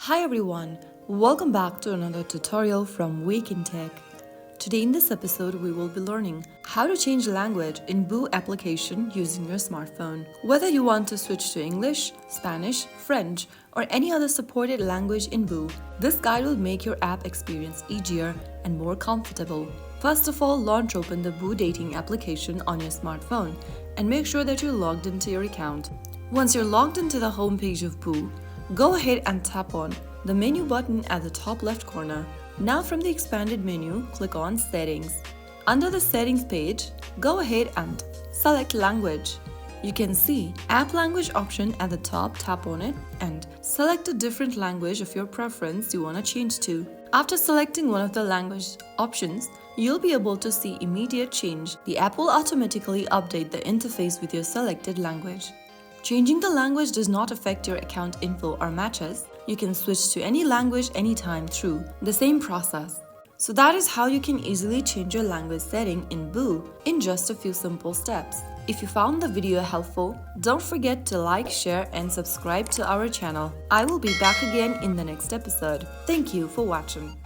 Hi everyone, welcome back to another tutorial from Wake&Tech. Today in this episode we will be learning how to change language in Boo application using your smartphone. Whether you want to switch to English, Spanish, French or any other supported language in Boo, this guide will make your app experience easier and more comfortable. First of all, launch open the Boo dating application on your smartphone and make sure that you're logged into your account. Once you're logged into the home page of Boo, go ahead and tap on the menu button at the top left corner. Now from the expanded menu, click on Settings. Under the Settings page, go ahead and select Language. You can see App Language option at the top, tap on it and select a different language of your preference you want to change to. After selecting one of the language options, you'll be able to see immediate change. The app will automatically update the interface with your selected language. Changing the language does not affect your account info or matches. You can switch to any language anytime through the same process. So that is how you can easily change your language setting in Boo in just a few simple steps. If you found the video helpful, don't forget to like, share and subscribe to our channel. I will be back again in the next episode. Thank you for watching.